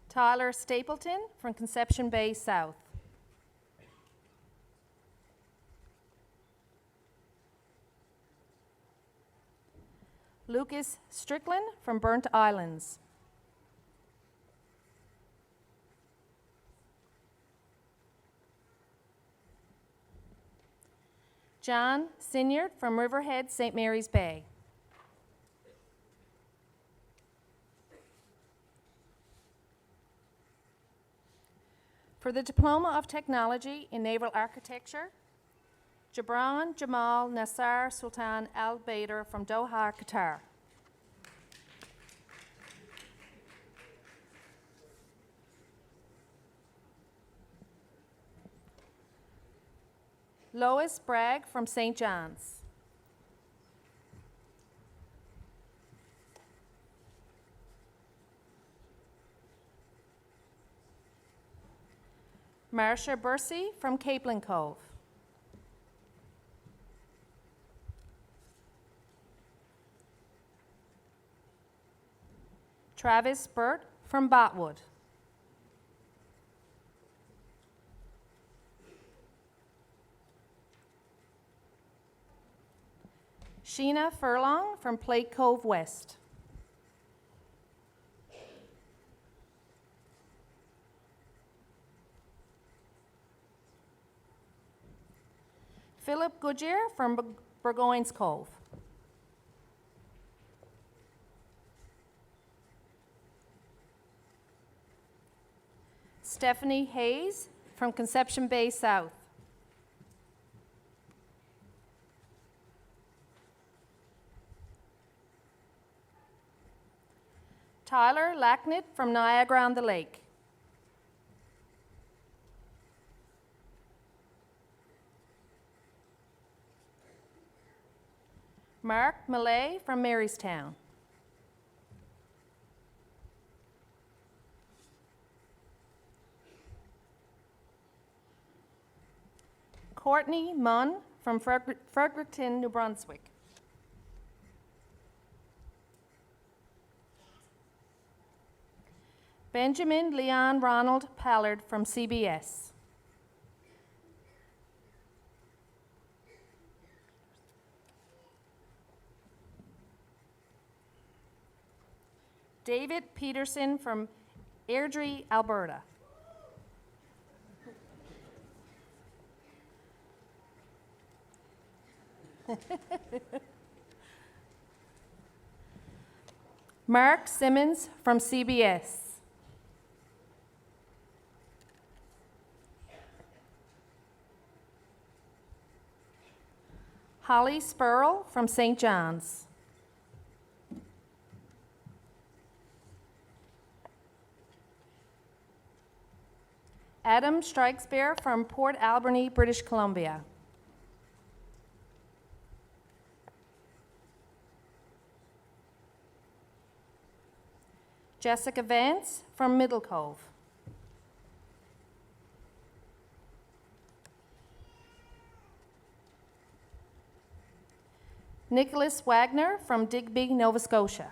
Tyler Stapleton from Conception Bay South. Lucas Strickland from Burnt Islands. John Sinyard from Riverhead, St. Mary's Bay. For the Diploma of Technology in Naval Architecture, Jabran Jamal Nassar Sultan Al Bader from Doha, Qatar. Lois Bragg from St. John's. Marcia Bursey from Capelin Cove. Travis Burt from Botwood. Sheena Furlong from Plate Cove West. Philip Goodyear from Burgoyne's Cove. Stephanie Hayes from Conception Bay South. Tyler Lacknett from Niagara-on-the-Lake. Mark Millay from Marystown. Courtney Munn from Fredericton, New Brunswick. Benjamin Leon Ronald Pallard from CBS. David Peterson from Airdrie, Alberta. Mark Simmons from CBS. Holly Spurl from St. John's. Adam Strikesbear from Port Alberni, British Columbia. Jessica Vance from Middle Cove. Nicholas Wagner from Digby, Nova Scotia.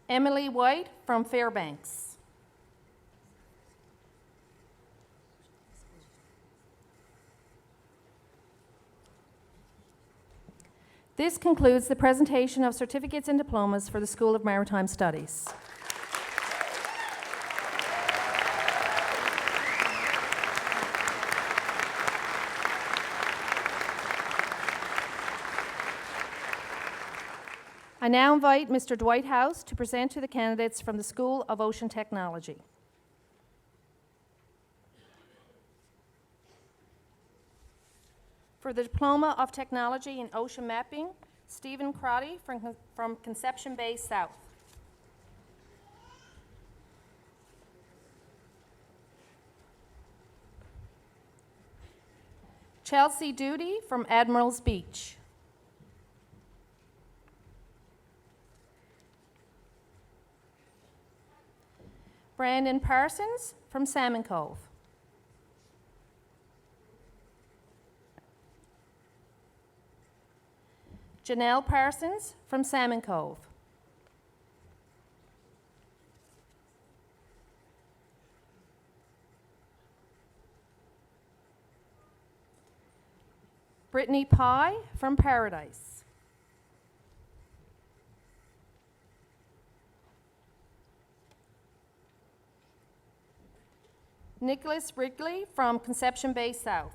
Emily White from Fairbanks. This concludes the presentation of certificates and diplomas for the School of Maritime Studies. I now invite Mr. Dwight House to present to the candidates from the School of Ocean Technology. For the Diploma of Technology in Ocean Mapping, Stephen Crotty from Conception Bay South. Chelsea Doody from Admiral's Beach. Brandon Parsons from Salmon Cove. Janelle Parsons from Salmon Cove. Brittany Pye from Paradise. Nicholas Wrigley from Conception Bay South.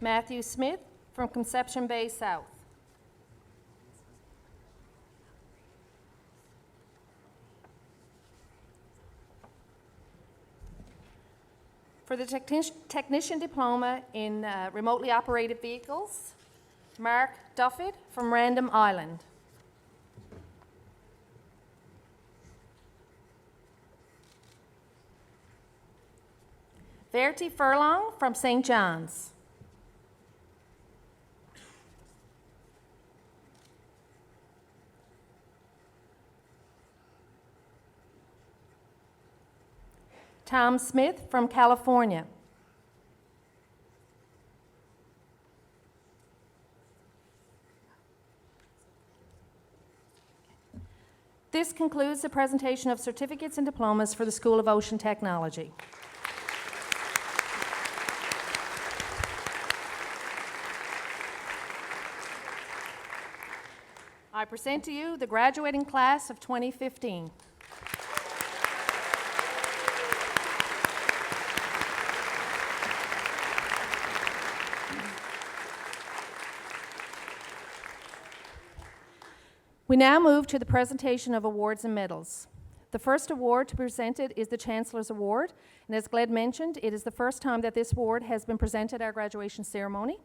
Matthew Smith from Conception Bay South. For the technician diploma in remotely operated vehicles, Mark Duffett from Random Island. Verity Furlong from St. John's. Tom Smith from California. This concludes the presentation of certificates and diplomas for the School of Ocean Technology. I present to you the graduating class of 2015. We now move to the presentation of awards and medals. The first award to be presented is the Chancellor's Award, and as Gled mentioned, it is the first time that this award has been presented at our graduation ceremony.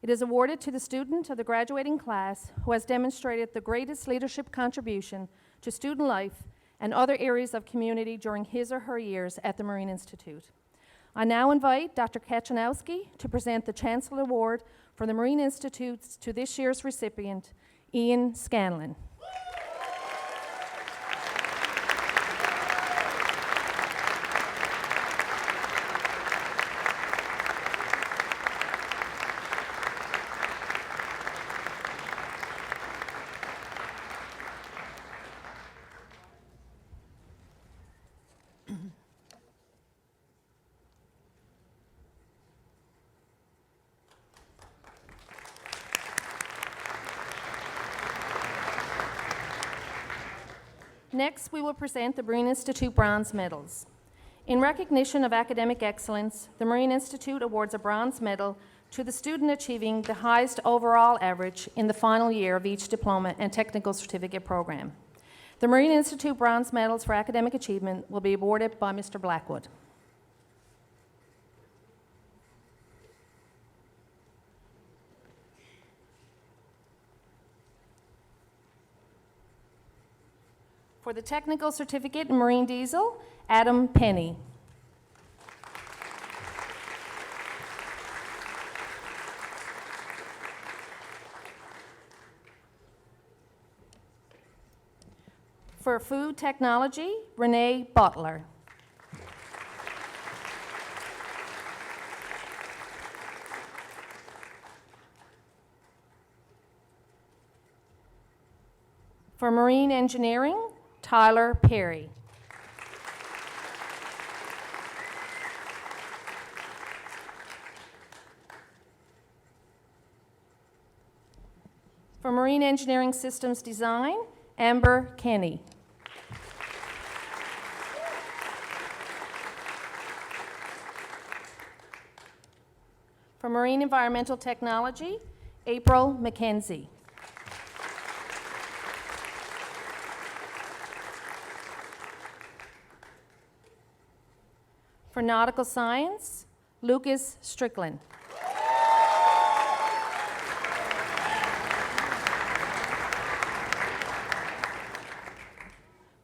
It is awarded to the student of the graduating class who has demonstrated the greatest leadership contribution to student life and other areas of community during his or her years at the Marine Institute. I now invite Dr. Kachanowski to present the Chancellor Award for the Marine Institute to this year's recipient, Ian Scanlon. Next, we will present the Marine Institute Bronze Medals. In recognition of academic excellence, the Marine Institute awards a bronze medal to the student achieving the highest overall average in the final year of each diploma and technical certificate program. The Marine Institute Bronze Medals for academic achievement will be awarded by Mr. Blackwood. For the technical certificate in marine diesel, Adam Penny. For food technology, Renee Butler. For marine engineering, Tyler Perry. For marine engineering systems design, Amber Kenny. For marine environmental technology, April McKenzie. For nautical science, Lucas Strickland.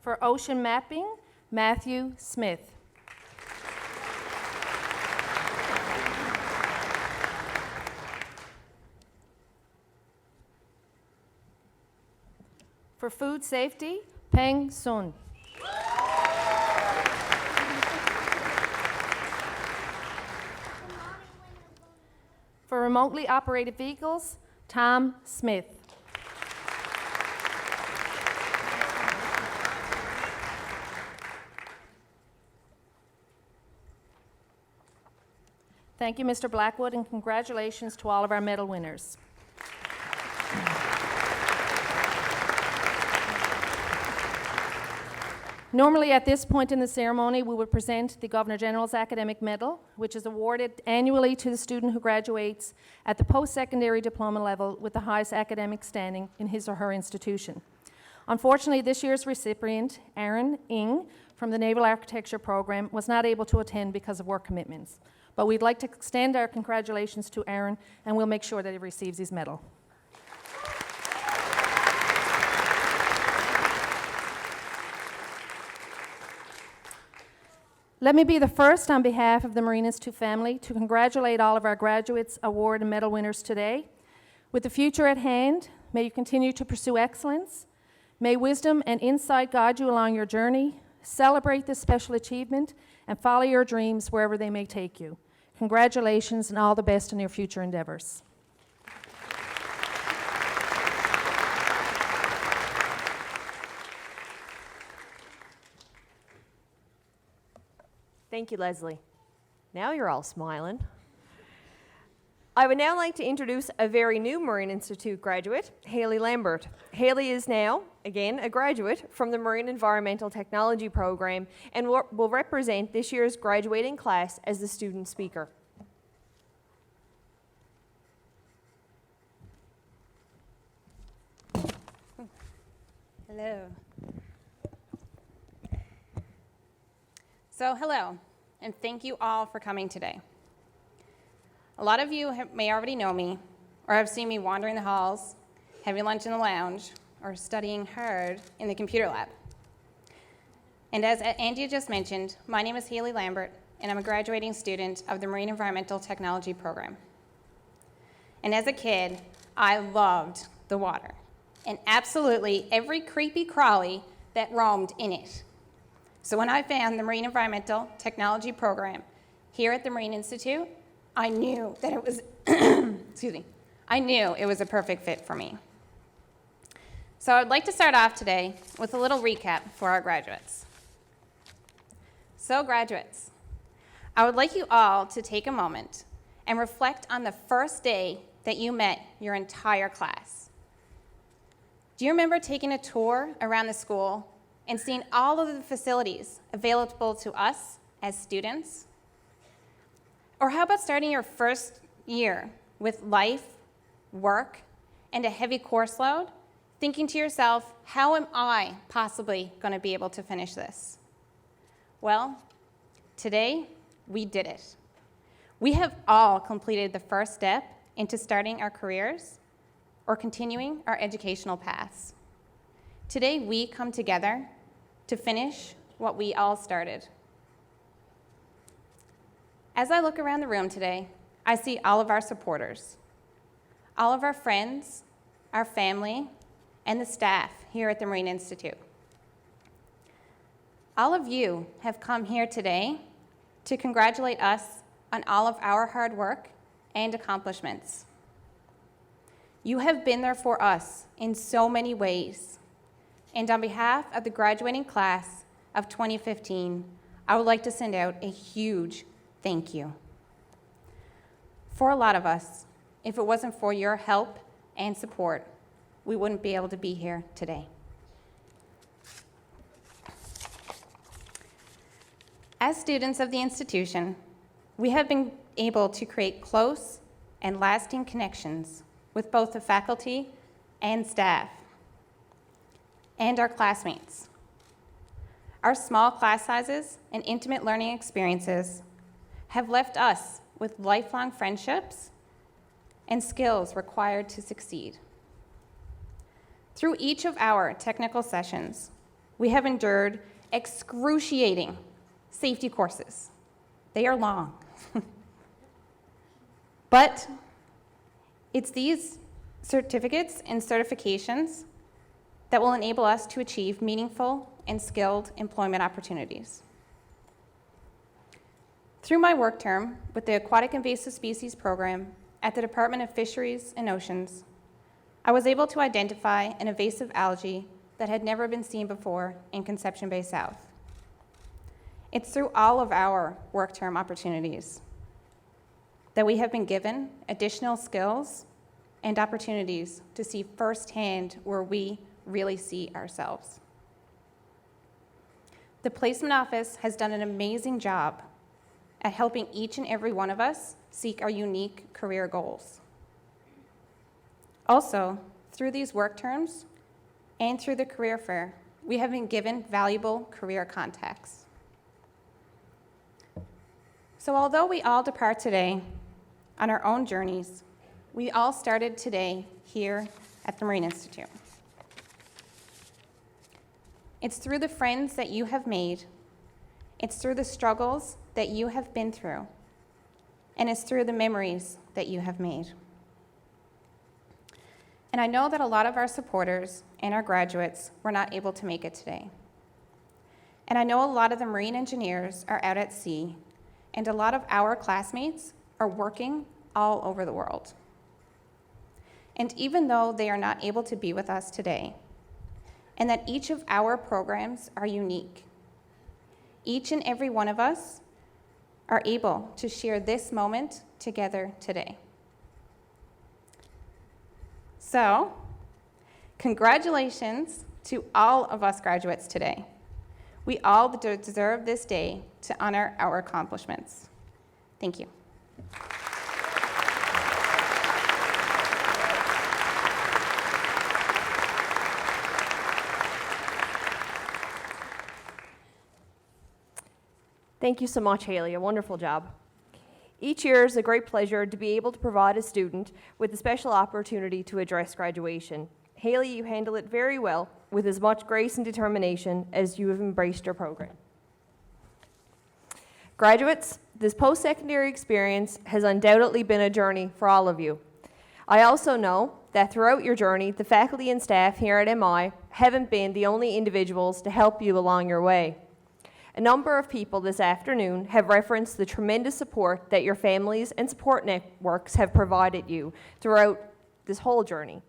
For ocean mapping, Matthew Smith. For food safety, Peng Sun. For remotely operated vehicles, Tom Smith. Thank you, Mr. Blackwood, and congratulations to all of our medal winners. Normally, at this point in the ceremony, we would present the Governor General's Academic Medal, which is awarded annually to the student who graduates at the post-secondary diploma level with the highest academic standing in his or her institution. Unfortunately, this year's recipient, Aaron Ng, from the Naval Architecture Program, was not able to attend because of work commitments. But we'd like to extend our congratulations to Aaron, and we'll make sure that he receives his medal. Let me be the first on behalf of the Marine Institute family to congratulate all of our graduates, award, and medal winners today. With the future at hand, may you continue to pursue excellence. May wisdom and insight guide you along your journey. Celebrate this special achievement and follow your dreams wherever they may take you. Congratulations and all the best in your future endeavors. Thank you, Leslie. Now you're all smiling. I would now like to introduce a very new Marine Institute graduate, Haley Lambert. Haley is now, again, a graduate from the Marine Environmental Technology program and will represent this year's graduating class as the student speaker. Hello. So, hello, and thank you all for coming today. A lot of you may already know me, or have seen me wandering the halls, having lunch in the lounge, or studying hard in the computer lab. And as Angie just mentioned, my name is Haley Lambert, and I'm a graduating student of the Marine Environmental Technology program. And as a kid, I loved the water, and absolutely every creepy crawly that roamed in it. So when I found the Marine Environmental Technology program here at the Marine Institute, I knew that it was, I knew it was a perfect fit for me. So I'd like to start off today with a little recap for our graduates. So graduates, I would like you all to take a moment and reflect on the first day that you met your entire class. Do you remember taking a tour around the school and seeing all of the facilities available to us as students? Or how about starting your first year with life, work, and a heavy course load, thinking to yourself, how am I possibly going to be able to finish this? Well, today, we did it. We have all completed the first step into starting our careers or continuing our educational paths. Today, we come together to finish what we all started. As I look around the room today, I see all of our supporters, all of our friends, our family, and the staff here at the Marine Institute. All of you have come here today to congratulate us on all of our hard work and accomplishments. You have been there for us in so many ways. And on behalf of the graduating class of 2015, I would like to send out a huge thank you. For a lot of us, if it wasn't for your help and support, we wouldn't be able to be here today. As students of the institution, we have been able to create close and lasting connections with both the faculty and staff and our classmates. Our small class sizes and intimate learning experiences have left us with lifelong friendships and skills required to succeed. Through each of our technical sessions, we have endured excruciating safety courses. They are long. But it's these certificates and certifications that will enable us to achieve meaningful and skilled employment opportunities. Through my work term with the Aquatic Invasive Species Program at the Department of Fisheries and Oceans, I was able to identify an invasive algae that had never been seen before in Conception Bay South. It's through all of our work term opportunities that we have been given additional skills and opportunities to see firsthand where we really see ourselves. The Placement Office has done an amazing job at helping each and every one of us seek our unique career goals. Also, through these work terms and through the career fair, we have been given valuable career contacts. So although we all depart today on our own journeys, we all started today here at the Marine Institute. It's through the friends that you have made, it's through the struggles that you have been through, and it's through the memories that you have made. And I know that a lot of our supporters and our graduates were not able to make it today. And I know a lot of the marine engineers are out at sea, and a lot of our classmates are working all over the world. And even though they are not able to be with us today, and that each of our programs are unique, each and every one of us are able to share this moment together today. So, congratulations to all of us graduates today. We all deserve this day to honor our accomplishments. Thank you. Thank you so much, Haley. A wonderful job. Each year is a great pleasure to be able to provide a student with a special opportunity to address graduation. Haley, you handle it very well with as much grace and determination as you have embraced your program. Graduates, this post-secondary experience has undoubtedly been a journey for all of you. I also know that throughout your journey, the faculty and staff here at MI haven't been the only individuals to help you along your way. A number of people this afternoon have referenced the tremendous support that your families and support networks have provided you throughout this whole journey.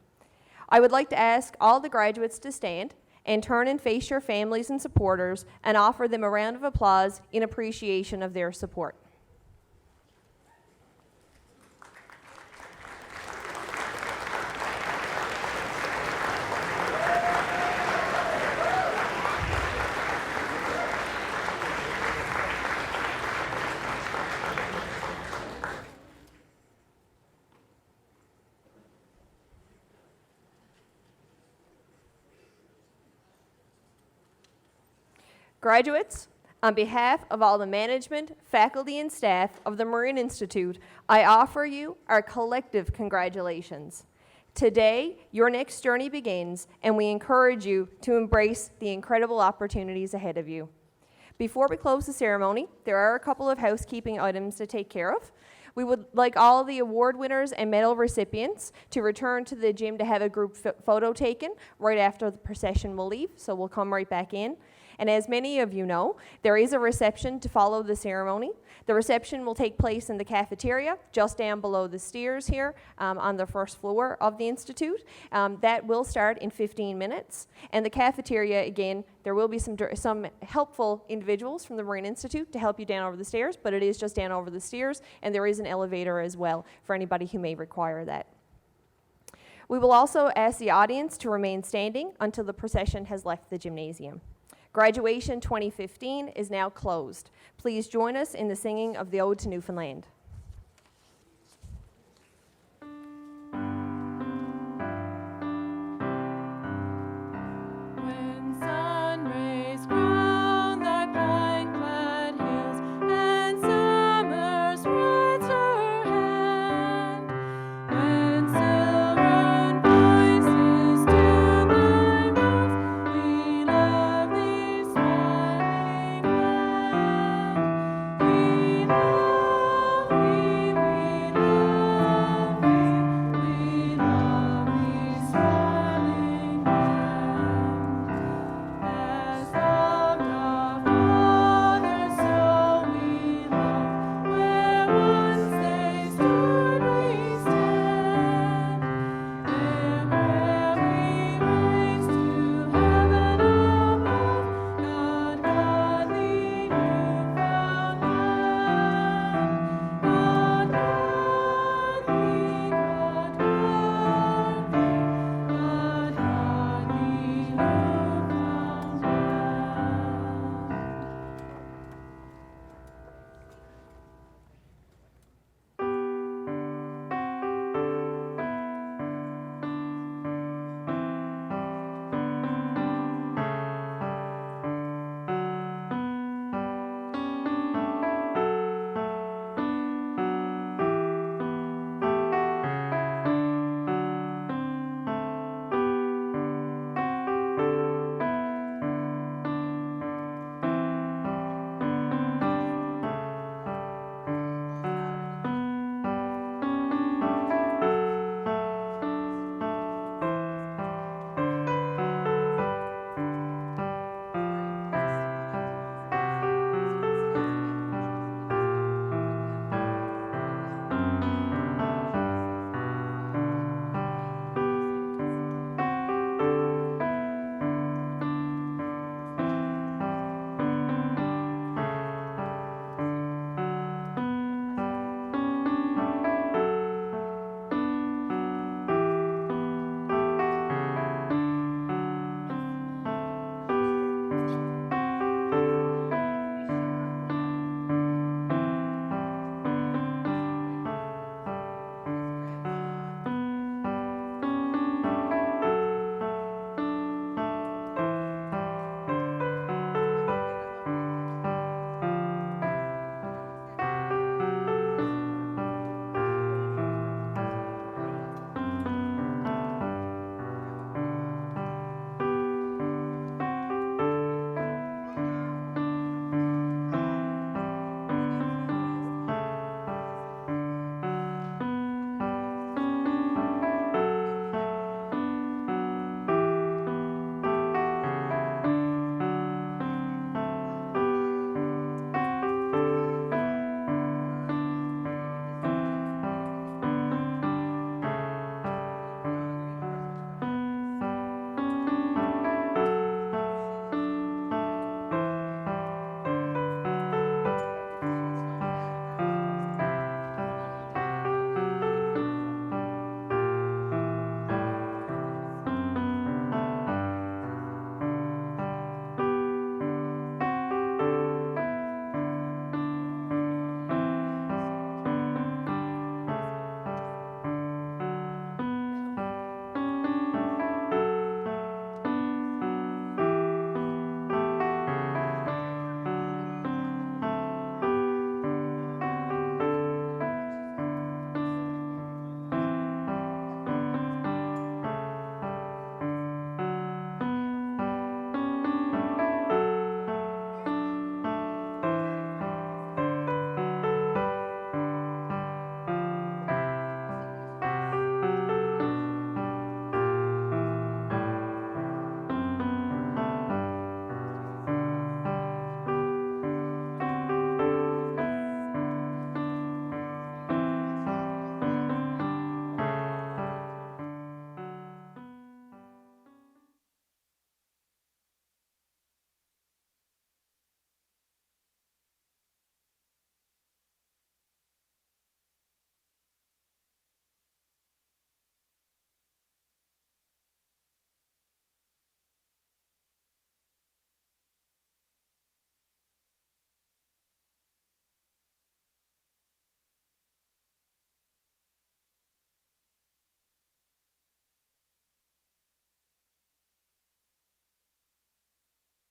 I would like to ask all the graduates to stand and turn and face your families and supporters and offer them a round of applause in appreciation of their support. Graduates, on behalf of all the management, faculty, and staff of the Marine Institute, I offer you our collective congratulations. Today, your next journey begins, and we encourage you to embrace the incredible opportunities ahead of you. Before we close the ceremony, there are a couple of housekeeping items to take care of. We would like all of the award winners and medal recipients to return to the gym to have a group photo taken right after the procession will leave, so we'll come right back in. And as many of you know, there is a reception to follow the ceremony. The reception will take place in the cafeteria, just down below the stairs here on the first floor of the Institute. That will start in 15 minutes. And the cafeteria, again, there will be some helpful individuals from the Marine Institute to help you down over the stairs, but it is just down over the stairs, and there is an elevator as well for anybody who may require that. We will also ask the audience to remain standing until the procession has left the gymnasium. Graduation 2015 is now closed. Please join us in the singing of the Ode to Newfoundland.